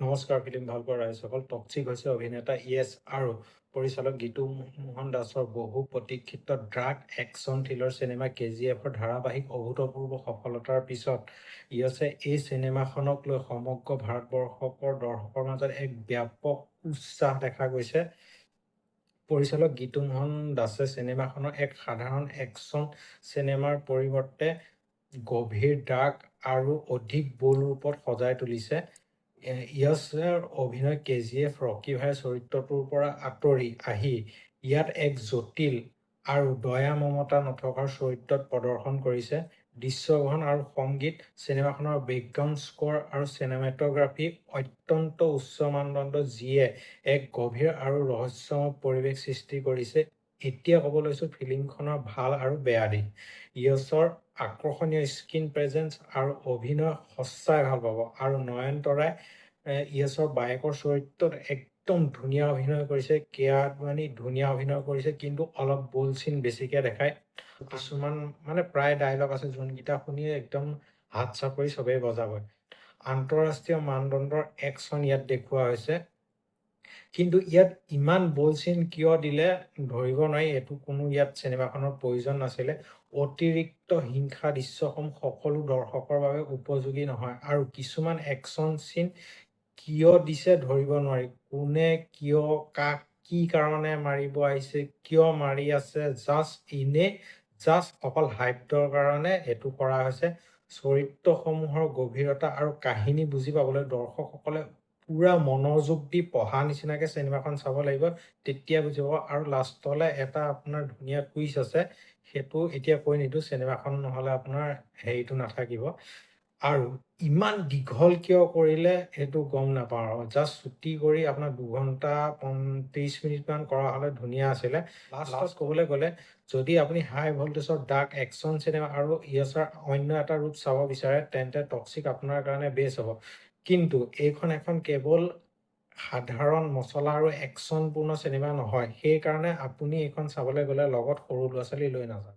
নমস্কাৰ ফিল্ম ভাল পোৱা ৰাইজসকল। টক্সিক হৈছে অভিনেতা ইয়েছ আৰু পৰিচালক গীতু মোহন দাসৰ বহু প্ৰতীক্ষিত ড্ৰাগ একশ্যন থ্ৰিলাৰ চিনেমা KGF-ৰ ধাৰাবাহিক অভূতপূৰ্ব সফলতাৰ পিছত ইয়েছে এই চিনেমাখনক লৈ সমগ্ৰ ভাৰতবৰ্ষৰ দৰ্শকৰ মাজত এক ব্যাপক উৎসাহ দেখা গৈছে। পৰিচালক গীতু মোহন দাসে চিনেমাখনৰ এক সাধাৰণ একশ্যন চিনেমাৰ পৰিৱৰ্তে গভীৰ ড্ৰাগ আৰু অধিক বোল্ড ৰূপত সজাই তুলিছে। ইয়েছৰ অভিনয় KGF ৰকী ভাইৰ চৰিত্ৰটোৰ পৰা আঁতৰি আহি ইয়াত এক জটিল আৰু দয়া মমতা নথকাৰ চৰিত্ৰত প্ৰদৰ্শন কৰিছে। দৃশ্যগ্ৰহণ আৰু সংগীত, চিনেমাখনৰ বেকগ্ৰাউণ্ড স্ক'ৰ আৰু চিনেমাটোগ্ৰাফী অত্যন্ত উচ্চ মানদণ্ড, যিয়ে এক গভীৰ আৰু ৰহস্যময় পৰিৱেশ সৃষ্টি কৰিছে। এতিয়া ক'ব লৈছোঁ ফিল্মখনৰ ভাল আৰু বেয়া দিশ। ইয়েছৰ আকৰ্ষণীয় স্ক্ৰীন প্ৰেজেন্স আৰু অভিনয় সঁচাই ভাল পাব। আৰু নয়নতৰাই ইয়েছৰ বায়েকৰ চৰিত্ৰত একদম ধুনীয়া অভিনয় কৰিছে। কেয়া আদৱানী ধুনীয়া অভিনয় কৰিছে, কিন্তু অলপ বোল্ড চিন বেছিকে দেখায়। কিছুমান প্ৰায় ডায়লগ আছে যোনকেইটা শুনি একদম হাত চাপৰি চবেই বজাবই। আন্তঃৰাষ্ট্ৰীয় মানদণ্ডৰ একশ্যন ইয়াত দেখুওৱা হৈছে, কিন্তু ইয়াত ইমান বোল্ড চিন কিয় দিলে ধৰিব নোৱাৰি। এইটো কোনো ইয়াত চিনেমাখনৰ প্ৰয়োজন নাছিলে। অতিৰিক্ত হিংসা দৃশ্যসমূহ সকলো দৰ্শকৰ বাবে উপযোগী নহয়, আৰু কিছুমান একশ্যন চিন কিয় দিছে ধৰিব নোৱাৰি। কোনে কিয় কাক কি কাৰণে মাৰিব আহিছে, কিয় মাৰি আছে, জাষ্ট অকল হাইপৰ কাৰণে এইটো কৰা হৈছে। চৰিত্ৰসমূহৰ গভীৰতা আৰু কাহিনী বুজি পাবলৈ দৰ্শকসকলে পুৰা মনোযোগ দি পঢ়া নিচিনাকে চিনেমাখন চাব লাগিব, তেতিয়া বুজি পাব। আৰু লাষ্টলে এটা আপোনাৰ ধুনীয়া কুইজ আছে, সেইটো এতিয়া কৈ নিদিওঁ, চিনেমাখন নহ'লে আপোনাৰ হেৰিটো নাথাকিব। আৰু ইমান দীঘল কিয় কৰিলে সেইটো গম নাপাওঁ, আৰু জাষ্ট ছুটি কৰি আপোনাৰ 2 ঘণ্টা 30 মিনিটমান কৰা হ'লে ধুনীয়া আছিলে। লাষ্টত ক'বলৈ গ'লে, যদি আপুনি হাই ভল্টেজৰ ডাৰ্ক একশ্যন চিনেমা আৰু ইয়েছৰ অন্য এটা ৰূপ চাব বিচাৰে, তেন্তে টক্সিক আপোনাৰ কাৰণে বেষ্ট হ'ব। কিন্তু এইখন এখন কেৱল সাধাৰণ মছলা আৰু একশ্যনপূৰ্ণ চিনেমা নহয়। সেইকাৰণে আপুনি এইখন চাবলৈ গ'লে লগত সৰু ল'ৰা ছোৱালী লৈ নাযায়।